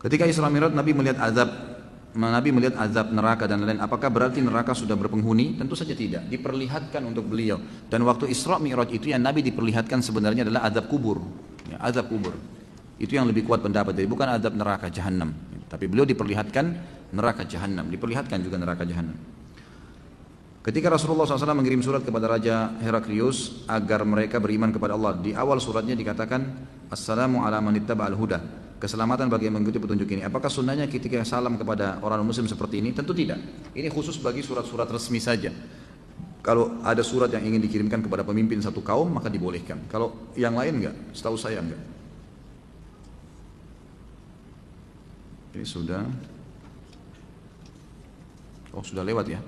Ketika Isra Mi'raj Nabi melihat azab neraka dan lain-lain. Apakah berarti neraka sudah berpenghuni? Tentu saja tidak. Diperlihatkan untuk beliau. Dan waktu Isra Mi'raj itu yang Nabi diperlihatkan sebenarnya adalah azab kubur. Ya, azab kubur. Itu yang lebih kuat pendapat. Jadi bukan azab neraka jahanam. Tapi beliau diperlihatkan neraka jahanam. Diperlihatkan juga neraka jahanam. Ketika Rasulullah SAW mengirim surat kepada Raja Heraklius agar mereka beriman kepada Allah, di awal suratnya dikatakan Assalamu ala man ittaba'al huda, keselamatan bagi yang mengikuti petunjuk ini. Apakah sunnahnya ketika salam kepada orang muslim seperti ini? Tentu tidak. Ini khusus bagi surat-surat resmi saja. Kalau ada surat yang ingin dikirimkan kepada pemimpin satu kaum maka dibolehkan. Kalau yang lain enggak, setahu saya enggak. Ini sudah lewat ya.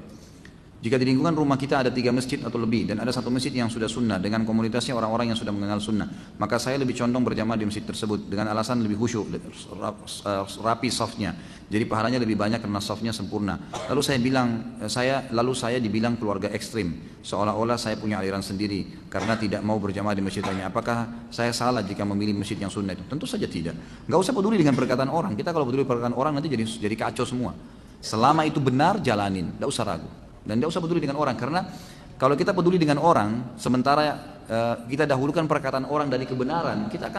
Jika di lingkungan rumah kita ada 3 masjid atau lebih dan ada 1 masjid yang sudah sunnah dengan komunitasnya orang-orang yang sudah mengenal sunnah, maka saya lebih condong berjamaah di masjid tersebut dengan alasan lebih khusyuk, rapi safnya. Jadi pahalanya lebih banyak karena safnya sempurna. Lalu saya dibilang keluarga ekstrim, seolah-olah saya punya aliran sendiri karena tidak mau berjamaah di masjid lainnya. Apakah saya salah jika memilih masjid yang sunnah itu? Tentu saja tidak. Enggak usah peduli dengan perkataan orang. Kita kalau peduli perkataan orang nanti jadi kacau semua. Selama itu benar jalanin, enggak usah ragu. Dan tidak usah peduli dengan orang, karena kalau kita peduli dengan orang sementara kita dahulukan perkataan orang dari kebenaran, kita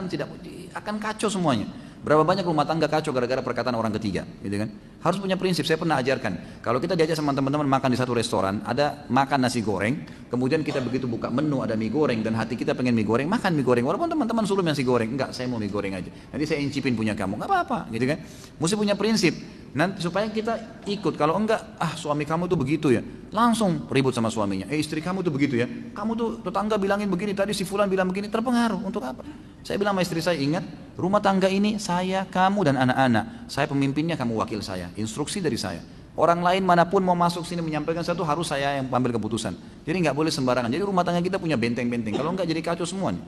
akan kacau semuanya. Berapa banyak rumah tangga kacau gara-gara perkataan orang ketiga, gitu kan? Harus punya prinsip. Saya pernah ajarkan, kalau kita diajak sama teman-teman makan di satu restoran, ada makan nasi goreng, kemudian kita begitu buka menu ada mie goreng dan hati kita pengen mie goreng, makan mie goreng. Walaupun teman-teman suruh nasi goreng, enggak, saya mau mie goreng aja. Nanti saya incipin punya kamu, enggak apa-apa, gitu kan? Mesti punya prinsip. Nanti supaya kita ikut. Kalau enggak, suami kamu tuh begitu ya, langsung ribut sama suaminya. Istri kamu tuh begitu ya, kamu tuh tetangga bilangin begini, tadi si fulan bilang begini, terpengaruh. Untuk apa? Saya bilang sama istri saya, ingat, rumah tangga ini saya, kamu dan anak-anak. Saya pemimpinnya, kamu wakil saya. Instruksi dari saya. Orang lain manapun mau masuk sini menyampaikan sesuatu harus saya yang ambil keputusan. Jadi nggak boleh sembarangan. Jadi rumah tangga kita punya benteng-benteng. Kalau enggak jadi kacau semua nih.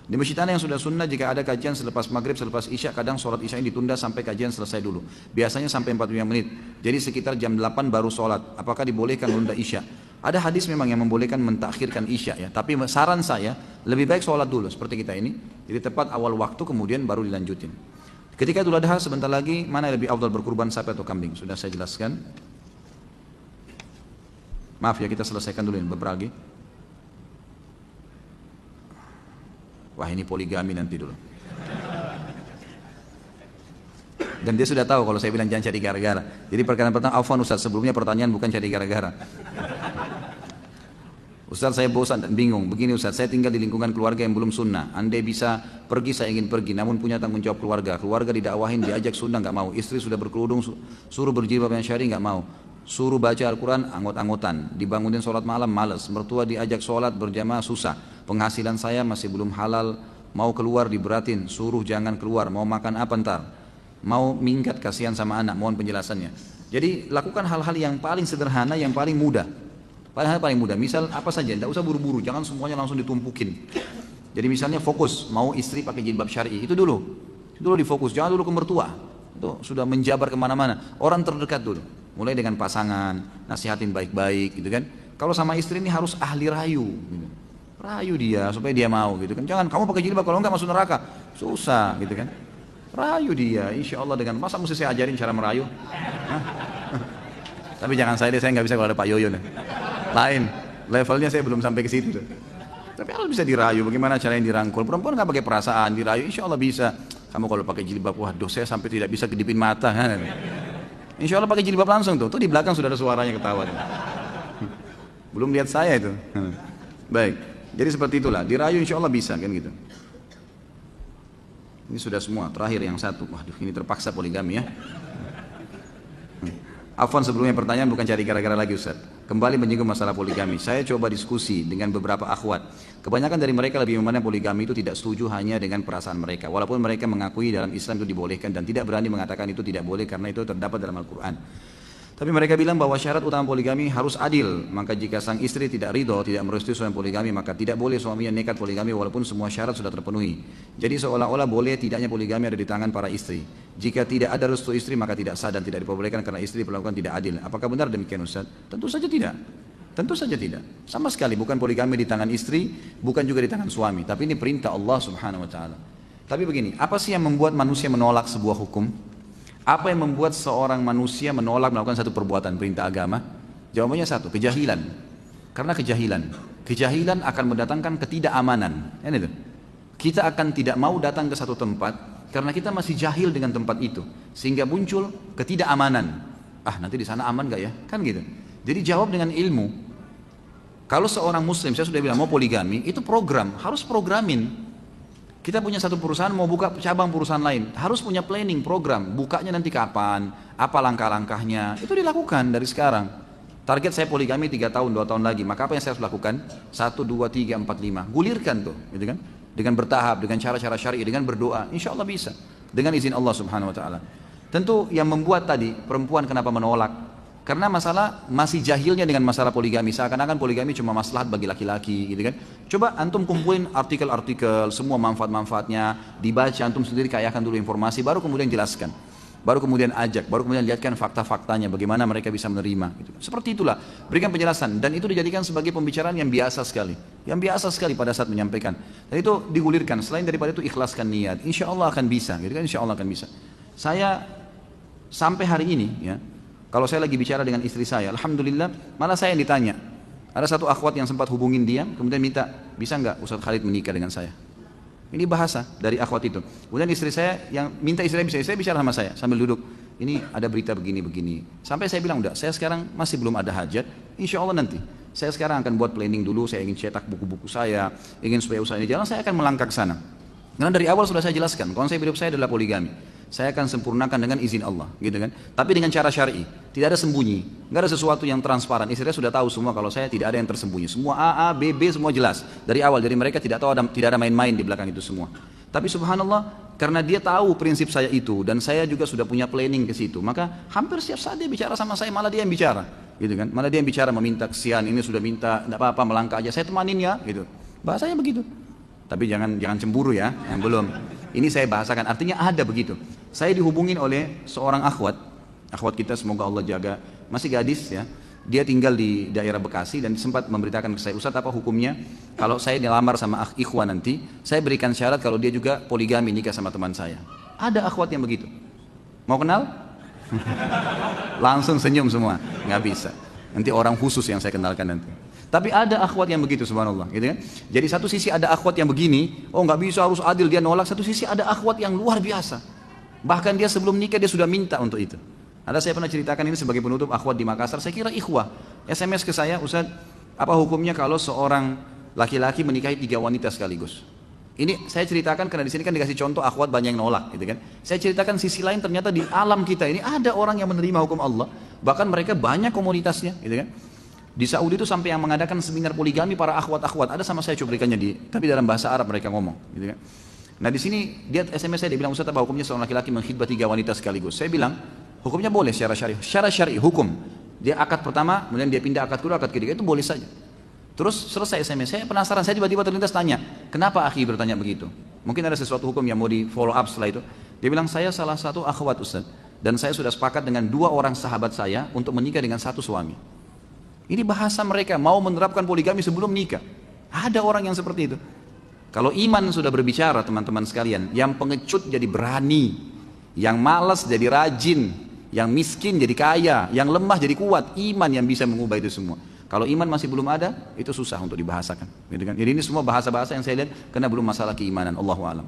Di masjid yang sudah sunnah, jika ada kajian selepas maghrib, selepas isya, kadang sholat isya ini ditunda sampai kajian selesai dulu. Biasanya sampai 45 menit. Jadi sekitar jam 8 baru sholat. Apakah dibolehkan menunda isya? Ada hadis memang yang membolehkan mentakhirkan isya ya. Tapi saran saya lebih baik sholat dulu seperti kita ini. Jadi tepat awal waktu kemudian baru dilanjutin. Ketika Idul Adha sebentar lagi, mana yang lebih afdal berkurban sapi atau kambing? Sudah saya jelaskan. Maaf ya, kita selesaikan dulu ini beberapa lagi. Wah, ini poligami nanti dulu. Dan dia sudah tahu kalau saya bilang jangan cari gara-gara. Jadi perkara pertama, afwan Ustaz, sebelumnya pertanyaan bukan cari gara-gara. Ustaz, saya bosan dan bingung. Begini Ustaz, saya tinggal di lingkungan keluarga yang belum sunnah. Andai bisa pergi, saya ingin pergi, namun punya tanggung jawab keluarga. Keluarga didakwahin, diajak sunnah, nggak mau. Istri sudah berkerudung, suruh berjilbab yang syar'i, nggak mau. Suruh baca Al-Quran, anggot-anggotan. Dibangunin sholat malam, malas. Mertua diajak sholat berjamaah, susah. Penghasilan saya masih belum halal. Mau keluar diberatin, suruh jangan keluar. Mau makan apa ntar? Mau minggat, kasihan sama anak, mohon penjelasannya. Jadi lakukan hal-hal yang paling sederhana, yang paling mudah. Paling mudah, misal apa saja, tidak usah buru-buru, jangan semuanya langsung ditumpukin. Jadi misalnya fokus, mau istri pakai jilbab syar'i, itu dulu difokus, jangan dulu ke mertua. Itu sudah menjabar kemana-mana. Orang terdekat dulu, mulai dengan pasangan, nasihatin baik-baik, gitu kan. Kalau sama istri ini harus ahli rayu, gitu. Rayu dia supaya dia mau, gitu kan. Jangan kamu pakai jilbab kalau enggak masuk neraka, susah, gitu kan. Rayu dia, insya Allah dengan masa mesti saya ajarin cara merayu. Tapi jangan saya nggak bisa kalau ada Pak Yoyo nih. Lain, levelnya saya belum sampai ke situ. Tapi harus bisa dirayu, bagaimana caranya dirangkul. Perempuan nggak pakai perasaan, dirayu, insya Allah bisa. Kamu kalau pakai jilbab, waduh saya sampai tidak bisa kedipin mata. Insya Allah pakai jilbab langsung tuh di belakang sudah ada suaranya ketawa. Belum lihat saya itu. Baik, jadi seperti itulah, dirayu insya Allah bisa kan gitu. Ini sudah semua, terakhir yang satu. Waduh ini terpaksa poligami ya. Afwan, sebelumnya pertanyaan bukan cari gara-gara lagi Ustaz. Kembali menyinggung masalah poligami. Saya coba diskusi dengan beberapa akhwat. Kebanyakan dari mereka lebih memandang poligami itu tidak setuju hanya dengan perasaan mereka. Walaupun mereka mengakui dalam Islam itu dibolehkan dan tidak berani mengatakan itu tidak boleh karena itu terdapat dalam Al-Quran. Tapi mereka bilang bahwa syarat utama poligami harus adil. Maka jika sang istri tidak ridho, tidak merestui suami poligami, maka tidak boleh suaminya nekat poligami walaupun semua syarat sudah terpenuhi. Jadi seolah-olah boleh tidaknya poligami ada di tangan para istri. Jika tidak ada restu istri maka tidak sah dan tidak diperbolehkan karena istri diperlakukan tidak adil. Apakah benar demikian Ustaz? Tentu saja tidak. Tentu saja tidak. Sama sekali bukan poligami di tangan istri, bukan juga di tangan suami. Tapi ini perintah Allah Subhanahu Wa Taala. Tapi begini, apa sih yang membuat manusia menolak sebuah hukum? Apa yang membuat seorang manusia menolak melakukan satu perbuatan perintah agama? Jawabannya satu, kejahilan. Karena kejahilan. Kejahilan akan mendatangkan ketidakamanan. Itu. Kita akan tidak mau datang ke satu tempat karena kita masih jahil dengan tempat itu. Sehingga muncul ketidakamanan. Ah, nanti di sana aman gak ya? Kan gitu. Jadi jawab dengan ilmu. Kalau seorang muslim, saya sudah bilang mau poligami, itu program, harus programin. Kita punya satu perusahaan mau buka cabang perusahaan lain, harus punya planning program, bukanya nanti kapan, apa langkah-langkahnya, itu dilakukan dari sekarang. Target saya poligami 3 tahun, 2 tahun lagi, maka apa yang saya harus lakukan? 1, 2, 3, 4, 5, gulirkan tuh, gitu kan? Dengan bertahap, dengan cara-cara syar'i, dengan berdoa, insya Allah bisa, dengan izin Allah Subhanahu Wa Taala. Tentu yang membuat tadi perempuan kenapa menolak? Karena masalah masih jahilnya dengan masalah poligami. Seakan-akan poligami cuma maslahat bagi laki-laki gitu kan. Coba antum kumpulin artikel-artikel, semua manfaat-manfaatnya, dibaca, antum sendiri kayakan dulu informasi, baru kemudian jelaskan. Baru kemudian ajak, baru kemudian lihatkan fakta-faktanya, bagaimana mereka bisa menerima. Gitu. Seperti itulah, berikan penjelasan. Dan itu dijadikan sebagai pembicaraan yang biasa sekali. Yang biasa sekali pada saat menyampaikan. Dan itu digulirkan, selain daripada itu ikhlaskan niat. Insya Allah akan bisa, gitu kan? Insya Allah akan bisa. Saya sampai hari ini ya, kalau saya lagi bicara dengan istri saya, alhamdulillah, malah saya yang ditanya. Ada satu akhwat yang sempat hubungin dia, kemudian minta, bisa nggak Ustaz Khalid menikah dengan saya? Ini bahasa dari akhwat itu. Kemudian istri saya yang minta istri saya bicara sama saya sambil duduk. Ini ada berita begini-begini. Sampai saya bilang, udah, saya sekarang masih belum ada hajat, insya Allah nanti. Saya sekarang akan buat planning dulu, saya ingin cetak buku-buku saya, ingin supaya usaha ini jalan, saya akan melangkah ke sana. Karena dari awal sudah saya jelaskan, konsep hidup saya adalah poligami. Saya akan sempurnakan dengan izin Allah, gitu kan? Tapi dengan cara syar'i, tidak ada sembunyi, nggak ada sesuatu yang transparan. Istri saya sudah tahu semua kalau saya tidak ada yang tersembunyi. Semua A, B, B semua jelas dari awal. Dari mereka tidak tahu tidak ada main-main di belakang itu semua. Tapi subhanallah, karena dia tahu prinsip saya itu dan saya juga sudah punya planning ke situ, maka hampir setiap saat dia bicara sama saya, malah dia yang bicara, gitu kan? Malah dia yang bicara meminta kesian, ini sudah minta, tidak apa-apa melangkah aja, saya temanin ya, gitu. Bahasanya begitu. Tapi jangan cemburu ya, yang belum. Ini saya bahasakan, artinya ada begitu. Saya dihubungin oleh seorang akhwat kita semoga Allah jaga, masih gadis ya. Dia tinggal di daerah Bekasi dan sempat memberitakan ke saya, Ustaz apa hukumnya kalau saya dilamar sama ikhwan nanti, saya berikan syarat kalau dia juga poligami nikah sama teman saya. Ada akhwat yang begitu. Mau kenal? Langsung senyum semua, nggak bisa. Nanti orang khusus yang saya kenalkan nanti. Tapi ada akhwat yang begitu subhanallah, gitu kan? Jadi satu sisi ada akhwat yang begini, oh nggak bisa harus adil dia nolak. Satu sisi ada akhwat yang luar biasa. Bahkan dia sebelum nikah dia sudah minta untuk itu. Ada saya pernah ceritakan ini sebagai penutup akhwat di Makassar. Saya kira ikhwah SMS ke saya, Ustaz, apa hukumnya kalau seorang laki-laki menikahi 3 wanita sekaligus? Ini saya ceritakan karena di sini kan dikasih contoh akhwat banyak yang nolak, gitu kan? Saya ceritakan sisi lain ternyata di alam kita ini ada orang yang menerima hukum Allah. Bahkan mereka banyak komunitasnya, gitu kan? Di Saudi itu sampai yang mengadakan seminar poligami para akhwat-akhwat. Ada sama saya cuplikannya tapi dalam bahasa Arab mereka ngomong, gitu kan? Nah di sini dia SMS saya, dia bilang, Ustaz apa hukumnya seorang laki-laki mengkhidbah 3 wanita sekaligus? Saya bilang hukumnya boleh secara syar'i. Secara syar'i hukum. Dia akad pertama, kemudian dia pindah akad kedua, akad ketiga, itu boleh saja. Terus selesai SMS, saya penasaran, saya tiba-tiba terlintas tanya, kenapa akhi bertanya begitu? Mungkin ada sesuatu hukum yang mau di follow up setelah itu. Dia bilang, saya salah satu akhwat Ustaz, dan saya sudah sepakat dengan 2 orang sahabat saya untuk menikah dengan 1 suami. Ini bahasa mereka, mau menerapkan poligami sebelum nikah. Ada orang yang seperti itu. Kalau iman sudah berbicara teman-teman sekalian, yang pengecut jadi berani, yang malas jadi rajin, yang miskin jadi kaya, yang lemah jadi kuat. Iman yang bisa mengubah itu semua. Kalau iman masih belum ada, itu susah untuk dibahasakan. Jadi ini semua bahasa-bahasa yang saya lihat karena belum masalah keimanan. Allahu a'lam.